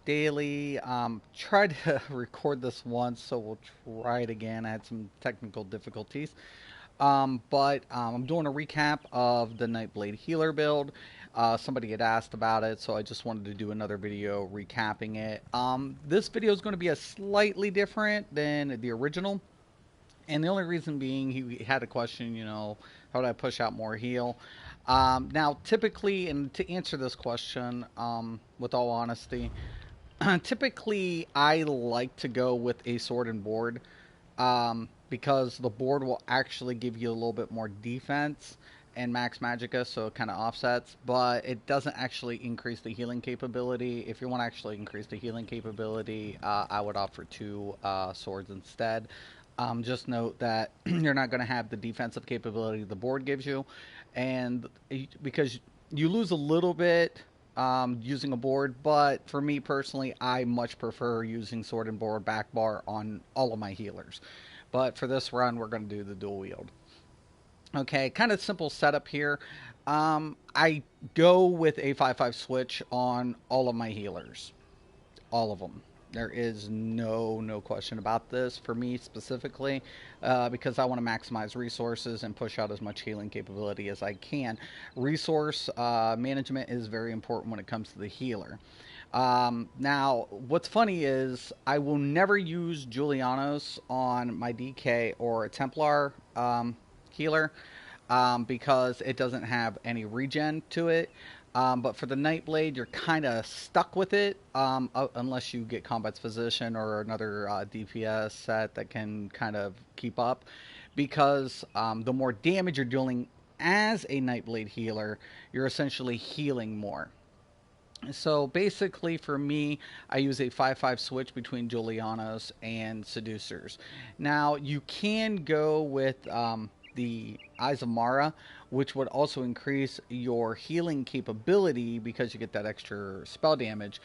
daily. Tried to record this once, so we'll try it again. I had some technical difficulties. But I'm doing a recap of the Nightblade healer build. Somebody had asked about it, so I just wanted to do another video recapping it. This video is going to be a slightly different than the original. And the only reason being, he had a question, how do I push out more heal? Now, typically, and to answer this question, with all honesty, typically I like to go with a sword and board, because the board will actually give you a little bit more defense and max magicka, so it kind of offsets, but it doesn't actually increase the healing capability. If you want to actually increase the healing capability, I would opt for two swords instead. Just note that you're not going to have the defensive capability the board gives you, and because you lose a little bit using a board, but for me personally, I much prefer using sword and board back bar on all of my healers. But for this run, we're going to do the dual wield. Okay, kind of simple setup here. I go with a 5-5 switch on all of my healers. All of them. There is no question about this for me specifically, because I want to maximize resources and push out as much healing capability as I can. Resource management is very important when it comes to the healer. Now, what's funny is I will never use Julianos on my DK or a Templar healer, because it doesn't have any regen to it. But for the Nightblade, you're kind of stuck with it, unless you get Combat's Physician or another DPS set that can kind of keep up. Because the more damage you're dealing as a Nightblade healer, you're essentially healing more. So basically, for me, I use a 5-5 switch between Julianos and Seducers. Now, you can go with the Eyes of Mara, which would also increase your healing capability because you get that extra spell damage.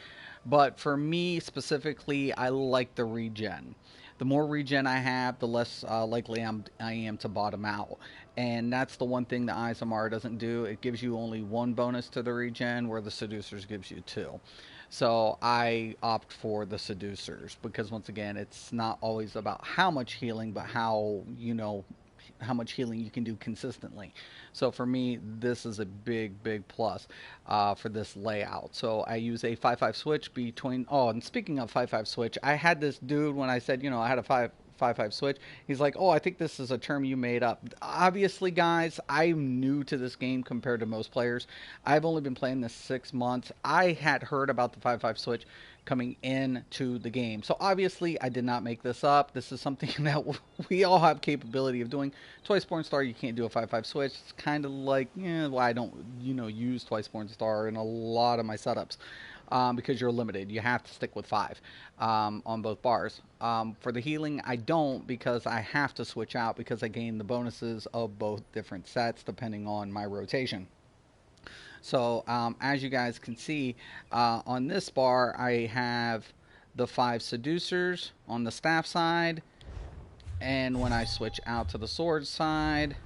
But for me specifically, I like the regen. The more regen I have, the less likely I am to bottom out. And that's the one thing the Eyes of Mara doesn't do. It gives you only one bonus to the regen, where the Seducers gives you two. So I opt for the Seducers because, once again, it's not always about how much healing, but how much healing you can do consistently. So for me, this is a big plus for this layout. So I use a 5-5 switch between. Oh, and speaking of 5-5 switch, I had this dude when I said, I had a 5-5 switch. He's like, oh, I think this is a term you made up. Obviously, guys, I'm new to this game compared to most players. I've only been playing this 6 months. I had heard about the 5-5 switch coming into the game. So obviously, I did not make this up. This is something that we all have capability of doing. Twice-born star, you can't do a 5-5 switch. It's kind of like, why I don't, use twice-born star in a lot of my setups. Because you're limited. You have to stick with 5 on both bars. For the healing, I don't, because I have to switch out because I gain the bonuses of both different sets depending on my rotation. So as you guys can see, on this bar, I have the 5 Seducers on the staff side. And when I switch out to the sword side,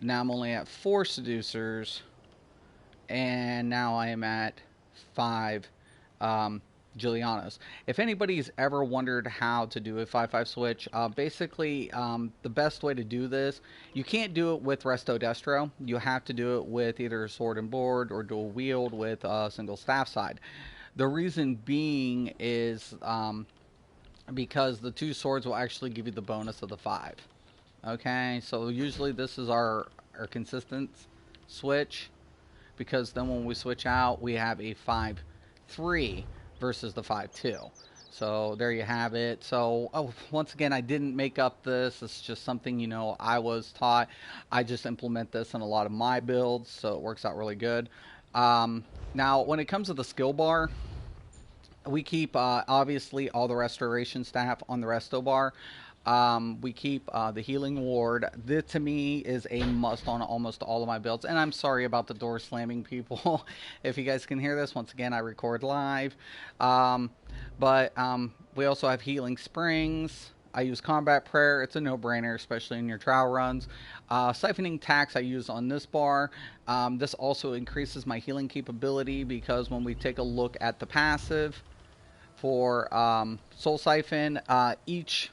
now I'm only at 4 Seducers. And now I am at 5 Julianos. If anybody's ever wondered how to do a 5-5 switch, basically the best way to do this, you can't do it with Resto Destro. You have to do it with either sword and board or dual wield with a single staff side. The reason being is because the 2 swords will actually give you the bonus of the 5. Okay, so usually this is our consistent switch, because then when we switch out, we have a 5-3 versus the 5-2. So there you have it. So once again, I didn't make up this. It's just something, I was taught. I just implement this in a lot of my builds, so it works out really good. Now, when it comes to the skill bar, we keep, obviously, all the restoration staff on the resto bar. We keep the healing ward. This, to me, is a must on almost all of my builds. And I'm sorry about the door slamming, people. If you guys can hear this, once again, I record live. But we also have healing springs. I use combat prayer. It's a no-brainer, especially in your trial runs. Siphoning tax I use on this bar. This also increases my healing capability, because when we take a look at the passive, For Soul Siphon, each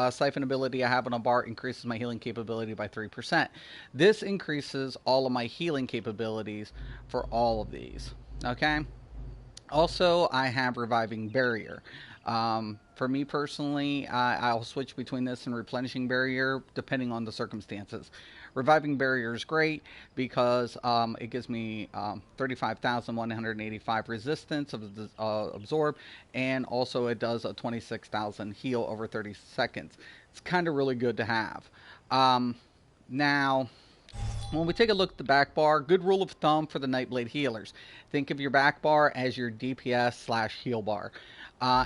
siphon ability I have on a bar increases my healing capability by 3%. This increases all of my healing capabilities for all of these. Okay? Also, I have Reviving Barrier. For me personally, I'll switch between this and Replenishing Barrier depending on the circumstances. Reviving Barrier is great because it gives me 35,185 resistance of absorb, and also it does a 26,000 heal over 30 seconds. It's kind of really good to have. Now, when we take a look at the back bar, good rule of thumb for the Nightblade healers. Think of your back bar as your DPS slash heal bar.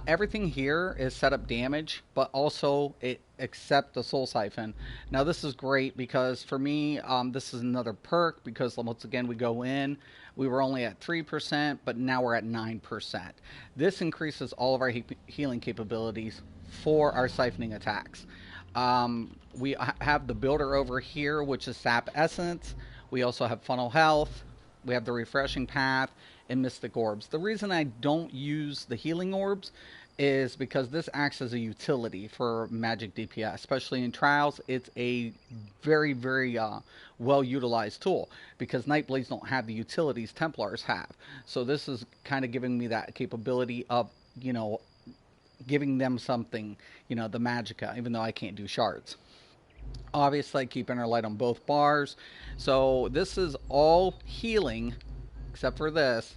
Everything here is set up damage, but also it except the Soul Siphon. Now this is great because for me, this is another perk because once again we go in, we were only at 3%, but now we're at 9%. This increases all of our healing capabilities for our siphoning attacks. We have the builder over here, which is Sap Essence. We also have Funnel Health. We have the Refreshing Path and Mystic Orbs. The reason I don't use the Healing Orbs is because this acts as a utility for magic DPS, especially in trials. It's a very, very well utilized tool because Nightblades don't have the utilities Templars have. So this is kind of giving me that capability of, you know, giving them something, you know, the Magicka, even though I can't do shards. Obviously, I keep Inner Light on both bars. So this is all healing, except for this,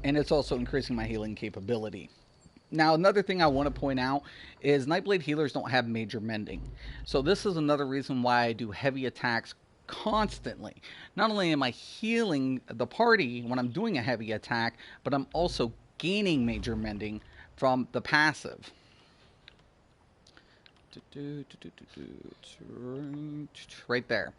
and it's also increasing my healing capability. Now, another thing I want to point out is Nightblade healers don't have major mending. So this is another reason why I do heavy attacks constantly. Not only am I healing the party when I'm doing a heavy attack, but I'm also gaining major mending from the passive. Right there.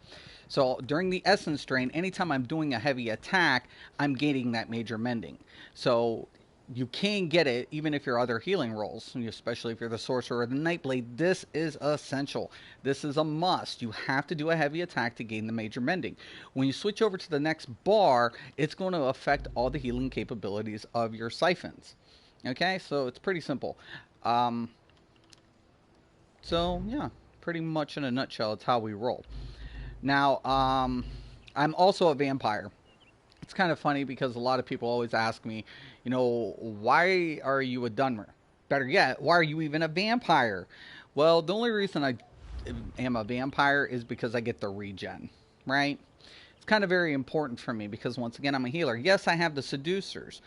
So during the essence drain, anytime I'm doing a heavy attack, I'm gaining that major mending. So you can get it even if you're other healing rolls, especially if you're the sorcerer or the Nightblade. This is essential. This is a must. You have to do a heavy attack to gain the major mending. When you switch over to the next bar, it's going to affect all the healing capabilities of your siphons. Okay, so it's pretty simple. So yeah, pretty much in a nutshell, it's how we roll. Now, I'm also a vampire. It's kind of funny because a lot of people always ask me, you know, why are you a Dunmer? Better yet, why are you even a vampire? Well, the only reason I am a vampire is because I get the regen, right? It's kind of very important for me because once again, I'm a healer. Yes, I have the seducers,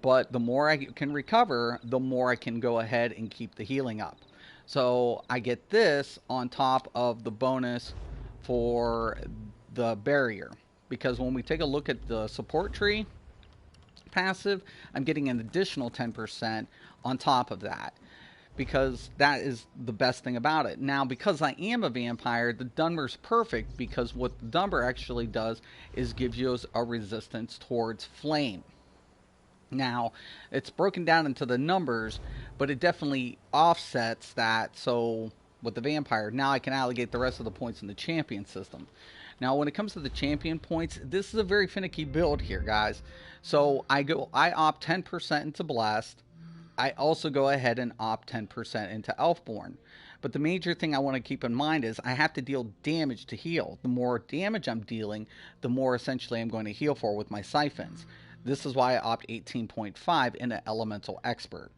but the more I can recover, the more I can go ahead and keep the healing up. So I get this on top of the bonus for the barrier. Because when we take a look at the support tree passive, I'm getting an additional 10% on top of that. Because that is the best thing about it. Now, because I am a vampire, the Dunmer's perfect because what the Dunmer actually does is gives you a resistance towards flame. Now, it's broken down into the numbers, but it definitely offsets that. So, with the vampire, now I can allocate the rest of the points in the champion system. Now, when it comes to the champion points, this is a very finicky build here, guys. So, I opt 10% into Blessed. I also go ahead and opt 10% into Elfborn. But the major thing I want to keep in mind is I have to deal damage to heal. The more damage I'm dealing, the more essentially I'm going to heal for with my siphons. This is why I opt 18.5 into Elemental Expert.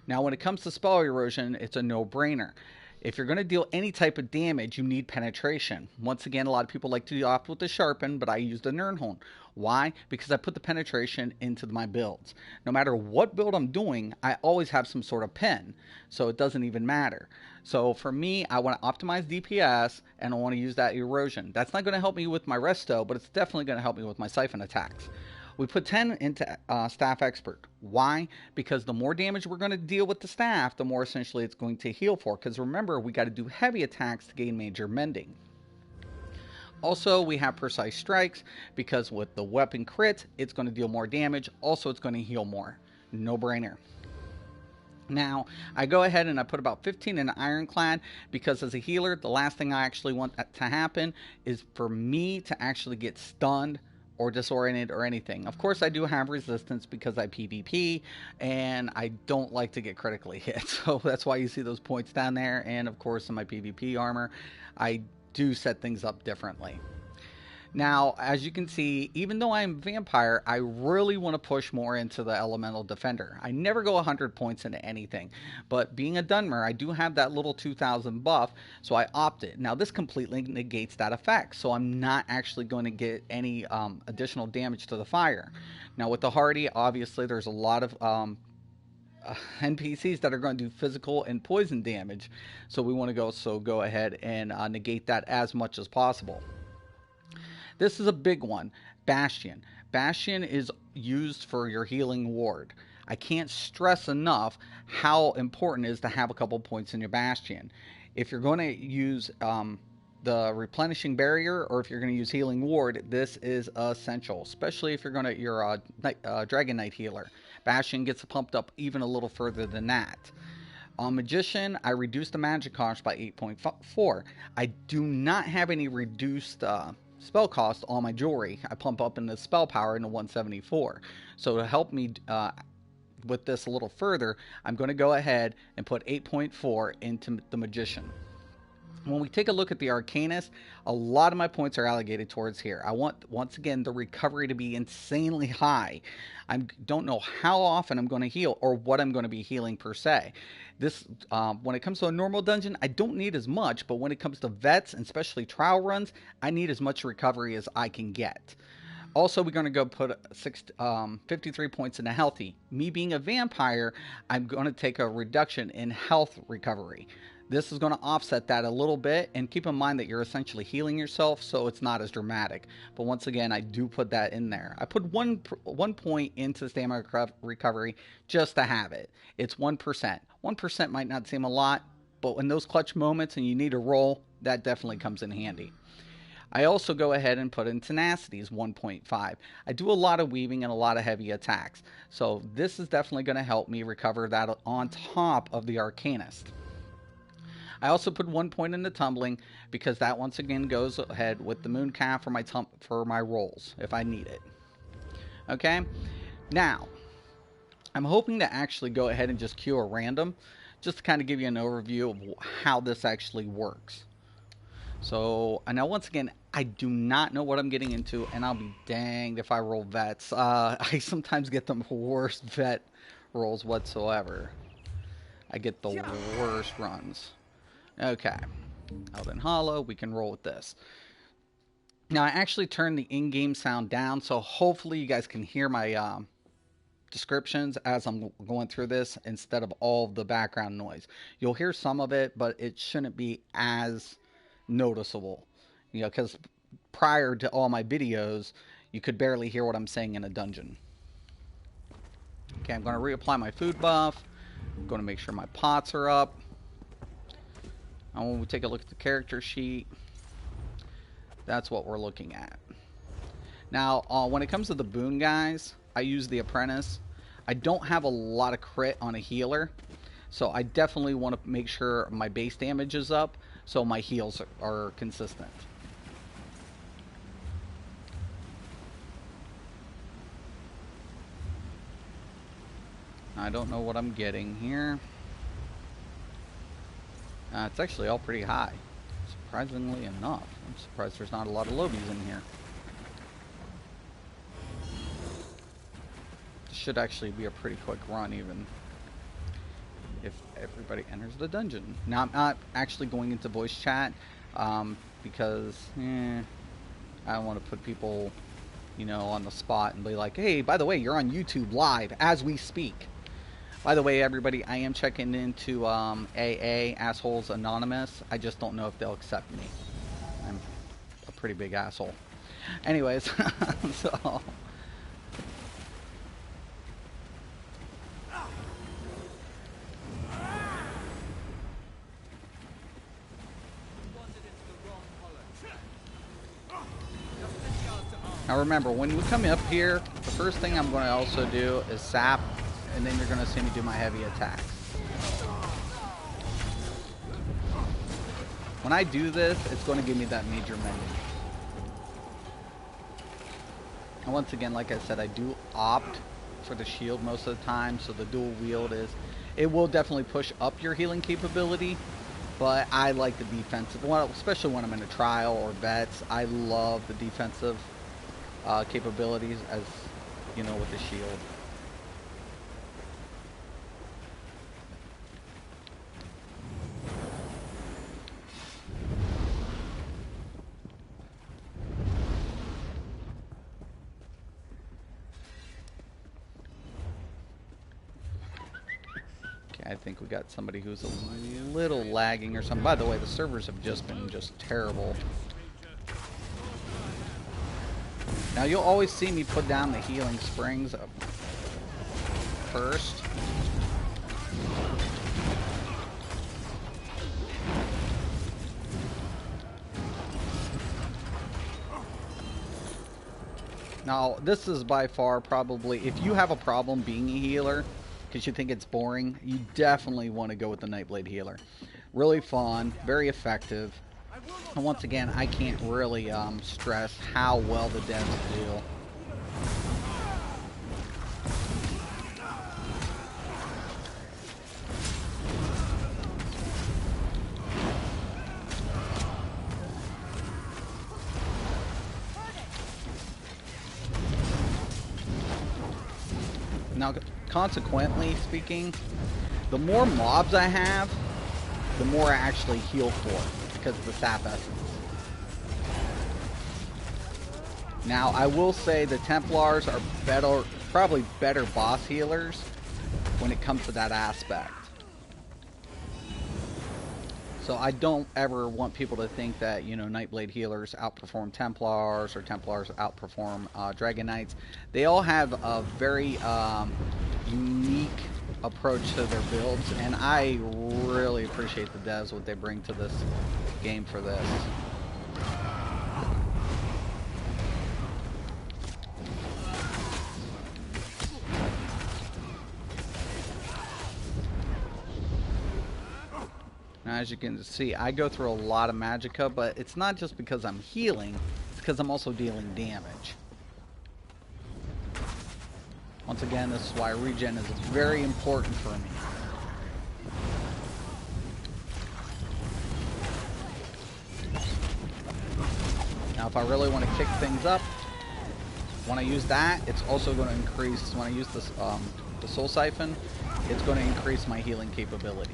Now, when it comes to spell erosion, it's a no-brainer. If you're going to deal any type of damage, you need penetration. Once again, a lot of people like to opt with the Sharpen, but I use the Nirnhorn. Why? Because I put the penetration into my builds. No matter what build I'm doing, I always have some sort of pen, so it doesn't even matter. So for me, I want to optimize DPS, and I want to use that erosion. That's not going to help me with my resto, but it's definitely going to help me with my siphon attacks. We put 10 into Staff Expert. Why? Because the more damage we're going to deal with the staff, the more essentially it's going to heal for. Because remember, we got to do heavy attacks to gain major mending. Also, we have Precise Strikes, because with the weapon crit, it's going to deal more damage. Also, it's going to heal more. No brainer. Now, I go ahead and I put about 15 in Ironclad, because as a healer, the last thing I actually want to happen is for me to actually get stunned or disoriented or anything. Of course, I do have resistance because I PvP and I don't like to get critically hit. So that's why you see those points down there. And of course, in my PvP armor, I do set things up differently. Now, as you can see, even though I'm a vampire, I really want to push more into the elemental defender. I never go 100 points into anything, but being a Dunmer, I do have that little 2000 buff, so I opted. Now, this completely negates that effect, so I'm not actually going to get any additional damage to the fire. Now, with the Hardy, obviously, there's a lot of NPCs that are going to do physical and poison damage, so we want to go ahead and negate that as much as possible. This is a big one, Bastion. Bastion is used for your healing ward. I can't stress enough how important it is to have a couple points in your Bastion. If you're going to use the replenishing barrier, or if you're going to use healing ward, this is essential, especially if you're a Dragon Knight healer. Bastion gets pumped up even a little further than that. On Magician, I reduced the magic cost by 8.4. I do not have any reduced spell cost on my jewelry. I pump up in the spell power into 174. So to help me with this a little further, I'm going to go ahead and put 8.4 into the Magician. When we take a look at the Arcanist, a lot of my points are allocated towards here. I want, once again, the recovery to be insanely high. I don't know how often I'm going to heal or what I'm going to be healing per se. This, when it comes to a normal dungeon, I don't need as much, but when it comes to vets, and especially trial runs, I need as much recovery as I can get. Also, we're going to go put 53 points into healthy. Me being a vampire, I'm going to take a reduction in health recovery. This is going to offset that a little bit, and keep in mind that you're essentially healing yourself, so it's not as dramatic. But once again, I do put that in there. I put one point into stamina recovery just to have it. It's 1%. 1% might not seem a lot, but in those clutch moments and you need a roll, that definitely comes in handy. I also go ahead and put in Tenacities 1.5. I do a lot of weaving and a lot of heavy attacks, so this is definitely going to help me recover that on top of the Arcanist. I also put 1 point into Tumbling because that once again goes ahead with the Mooncalf for my rolls if I need it. Okay, now I'm hoping to actually go ahead and just queue a random, just to kind of give you an overview of how this actually works. So, and now once again, I do not know what I'm getting into, and I'll be danged if I roll vets. I sometimes get the worst vet rolls whatsoever. I get the worst runs. Okay, Elden Hollow, we can roll with this. Now, I actually turned the in-game sound down, so hopefully you guys can hear my descriptions as I'm going through this instead of all of the background noise. You'll hear some of it, but it shouldn't be as noticeable. You know, because prior to all my videos, you could barely hear what I'm saying in a dungeon. Okay, I'm going to reapply my food buff. I'm going to make sure my pots are up. And when we take a look at the character sheet, that's what we're looking at. Now, when it comes to the boon guys, I use the Apprentice. I don't have a lot of crit on a healer, so I definitely want to make sure my base damage is up so my heals are consistent. I don't know what I'm getting here. It's actually all pretty high, surprisingly enough. I'm surprised there's not a lot of lobies in here. This should actually be a pretty quick run, even if everybody enters the dungeon. Now, I'm not actually going into voice chat because I don't want to put people, you know, on the spot and be like, hey, by the way, you're on YouTube live as we speak. By the way, everybody, I am checking into AA, Assholes Anonymous. I just don't know if they'll accept me. I'm a pretty big asshole. Anyways, so... Now remember, when we come up here, the first thing I'm going to also do is sap, and then you're going to see me do my heavy attacks. When I do this, it's going to give me that major mending. And once again, like I said, I do opt for the shield most of the time, so the dual wield it will definitely push up your healing capability, but I like the defensive, well, especially when I'm in a trial or vets. I love the defensive capabilities, as you know, with the shield. I think we got somebody who's a little lagging or something. By the way, the servers have just been terrible. Now you'll always see me put down the healing springs up first. Now this is by far probably, if you have a problem being a healer because you think it's boring, you definitely want to go with the Nightblade healer. Really fun, very effective, and once again, I can't really stress how well the devs do. Now, consequently speaking, the more mobs I have, the more I actually heal for, because of the sap essence. Now, I will say the Templars are better, probably better boss healers when it comes to that aspect. So I don't ever want people to think that, you know, Nightblade healers outperform Templars or Templars outperform Dragon Knights. They all have a very unique approach to their builds, and I really appreciate the devs, what they bring to this game for this. Now, as you can see, I go through a lot of magicka, but it's not just because I'm healing, it's because I'm also dealing damage. Once again, this is why regen is very important for me. Now, if I really want to kick things up, when I use that, it's also going to increase, when I use this, the Soul Siphon, it's going to increase my healing capabilities.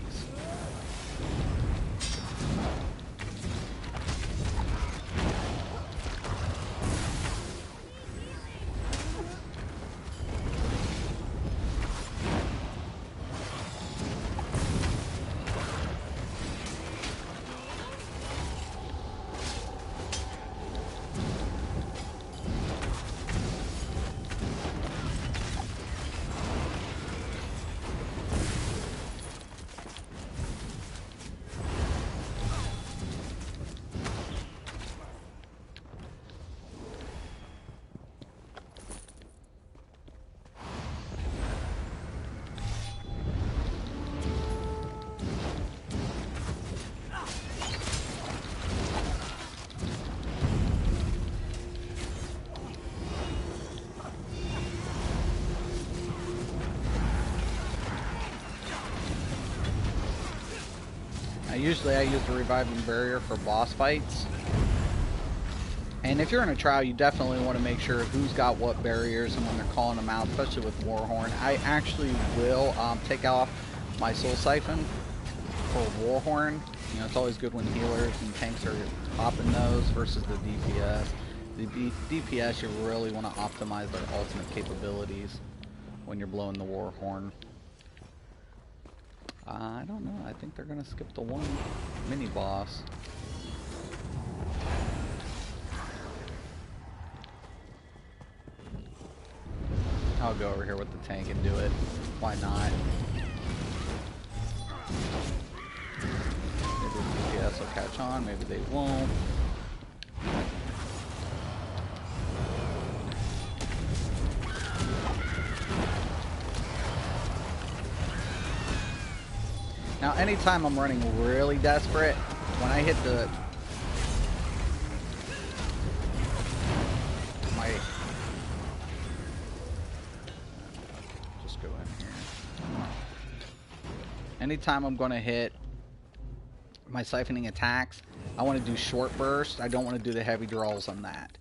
Usually I use the Reviving Barrier for boss fights. And if you're in a trial, you definitely want to make sure who's got what barriers and when they're calling them out, especially with Warhorn. I actually will take off my Soul Siphon for Warhorn. You know, it's always good when healers and tanks are popping those versus the DPS. The DPS, you really want to optimize their ultimate capabilities when you're blowing the Warhorn. I don't know. I think they're going to skip the one mini boss. I'll go over here with the tank and do it. Why not? Maybe the DPS will catch on. Maybe they won't. Now, anytime I'm running really desperate, when I hit Anytime I'm going to hit my siphoning attacks, I want to do short burst. I don't want to do the heavy draws on that.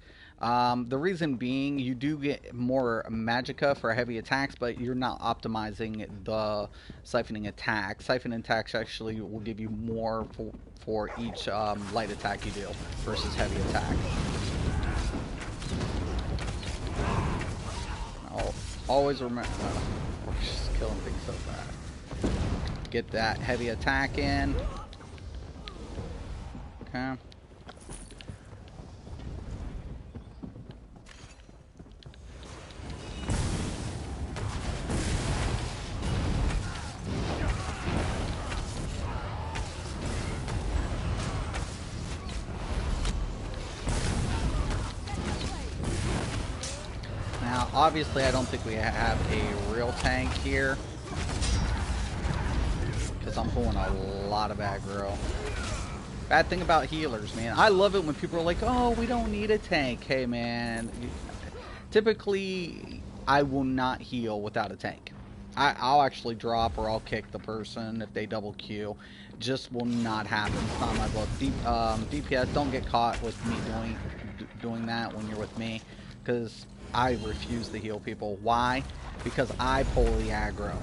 The reason being, you do get more magicka for heavy attacks, but you're not optimizing the siphoning attack. Siphoning attacks actually will give you more for each light attack you do versus heavy attack. I'll always remember. We're just killing things so fast. Get that heavy attack in. Okay. Now, obviously, I don't think we have a real tank here, because I'm pulling a lot of aggro. Bad thing about healers, man. I love it when people are like, oh, we don't need a tank. Hey, man. Typically, I will not heal without a tank. I'll actually drop or I'll kick the person if they double Q. Just will not happen. It's not my book. DPS, don't get caught with me doing that when you're with me, because I refuse to heal people. Why? Because I pull the aggro.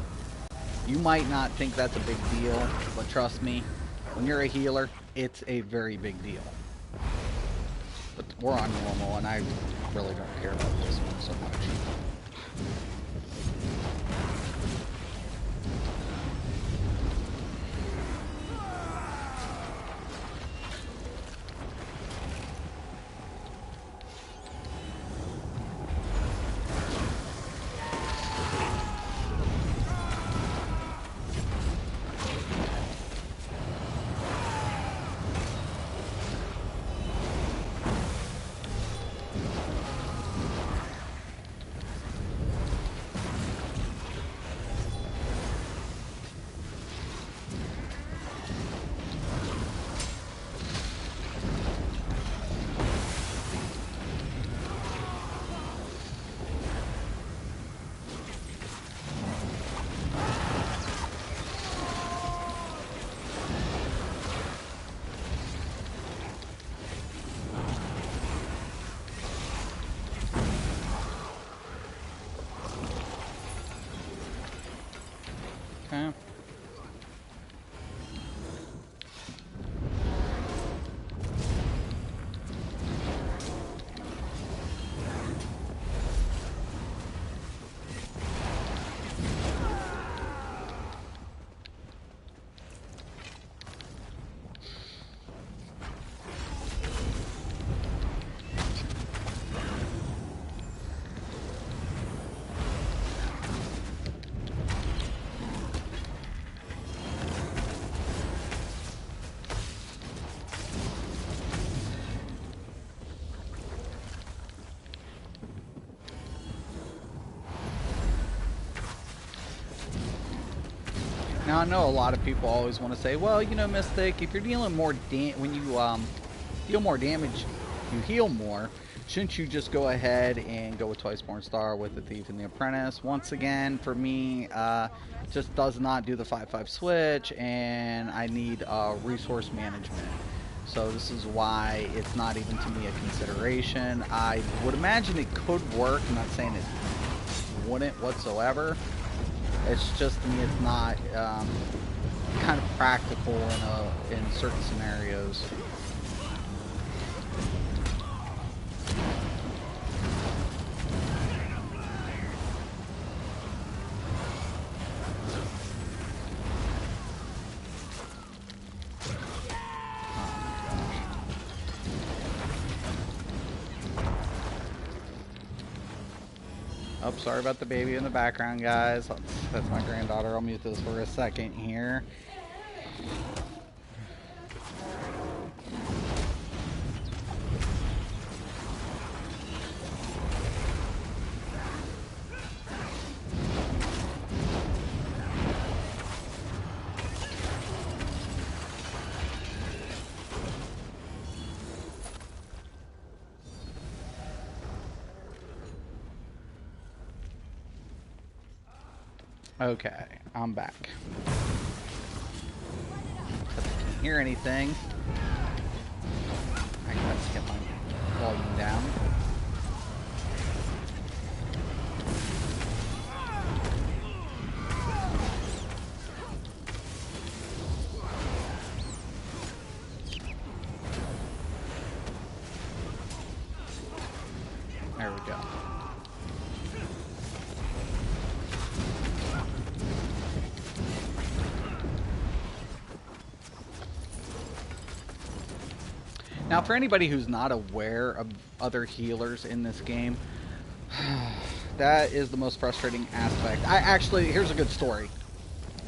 You might not think that's a big deal, but trust me, when you're a healer, it's a very big deal. But we're on normal, and I really don't care about this one so much. Okay. Now I know a lot of people always want to say, well, you know, Mystic, if you're dealing more when you deal more damage, you heal more. Shouldn't you just go ahead and go with Twiceborn Star with the Thief and the Apprentice? Once again, for me, just does not do the 5/5 switch, and I need resource management. So this is why it's not even to me a consideration. I would imagine it could work. I'm not saying it wouldn't whatsoever. It's just, to me, it's not kind of practical in certain scenarios. Oh, sorry about the baby in the background, guys. That's my granddaughter. I'll mute this for a second here. Okay, I'm back. hear anything. Alright, let's get my volume down. There we go. Now, for anybody who's not aware of other healers in this game, that is the most frustrating aspect. Here's a good story.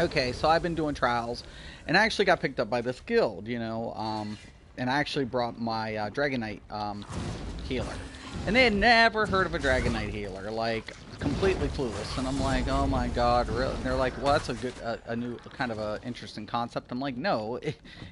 Okay, so I've been doing trials, and I actually got picked up by this guild, you know, and I actually brought my Dragon Knight healer. And they had never heard of a Dragon Knight healer, like, completely clueless. And I'm like, oh my god, really? And they're like, well, that's a good, a new, kind of a interesting concept. I'm like, no,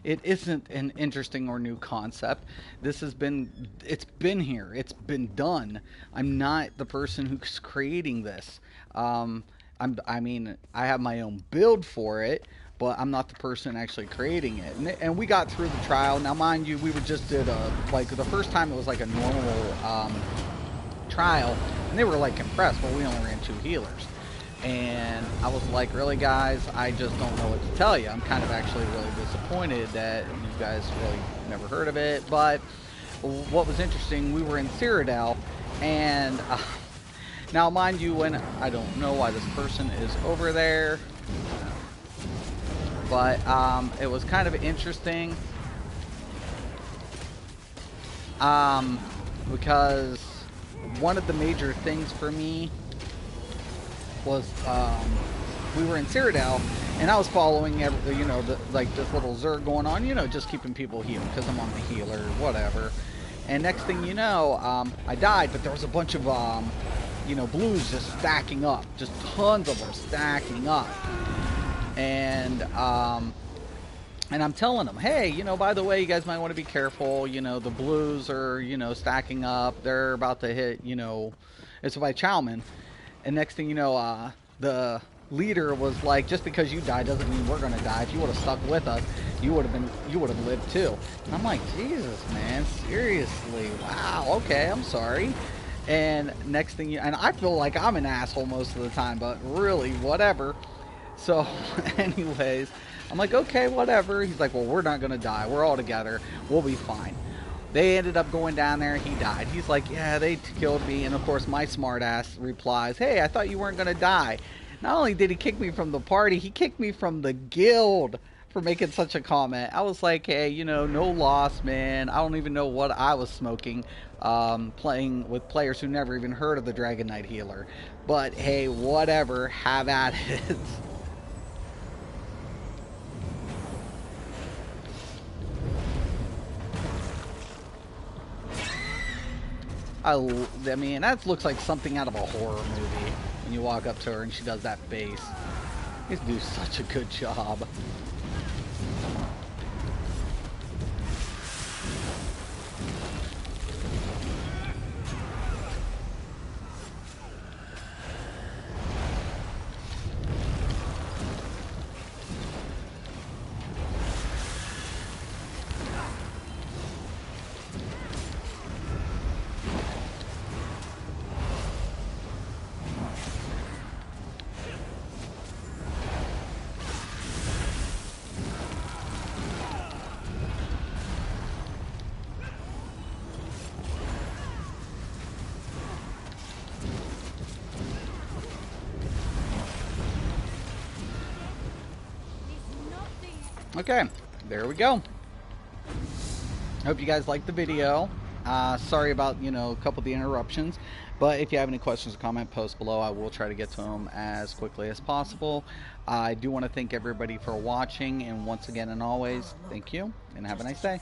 it isn't an interesting or new concept. It's been here. It's been done. I'm not the person who's creating this. I mean, I have my own build for it, but I'm not the person actually creating it. And we got through the trial. Now, mind you, we just did like the first time it was like a normal trial, and they were like impressed, but we only ran 2 healers. And I was like, really, guys, I just don't know what to tell you. I'm kind of actually really disappointed that you guys really never heard of it. But what was interesting, we were in Cyrodiil, and now, mind you, when I don't know why this person is over there, but it was kind of interesting because one of the major things for me was we were in Cyrodiil, and I was following you know, like this little Zerg going on, you know, just keeping people healed because I'm on the healer, whatever. And next thing you know, I died, but there was a bunch of you know, blues just stacking up, just tons of them stacking up. And I'm telling them, hey, you know, by the way, you guys might want to be careful. You know, the blues are, you know, stacking up. They're about to hit, you know, it's by Chowman. And next thing you know, the leader was like, just because you died doesn't mean we're gonna die. If you would have stuck with us, you would have lived too. And I'm like, Jesus, man, seriously, wow, okay, I'm sorry. And next thing and I feel like I'm an asshole most of the time, but really, whatever. So, anyways, I'm like, okay, whatever. He's like, well, we're not going to die. We're all together. We'll be fine. They ended up going down there. He died. He's like, yeah, they killed me. And, of course, my smart ass replies, hey, I thought you weren't going to die. Not only did he kick me from the party, he kicked me from the guild for making such a comment. I was like, hey, you know, no loss, man. I don't even know what I was smoking, playing with players who never even heard of the Dragon Knight healer. But, hey, whatever. Have at it. I mean, that looks like something out of a horror movie. When you walk up to her and she does that face. These do such a good job. Okay, there we go. Hope you guys liked the video. Sorry about, you know, a couple of the interruptions. But if you have any questions or comment, post below. I will try to get to them as quickly as possible. I do want to thank everybody for watching. And once again and always, thank you and have a nice day.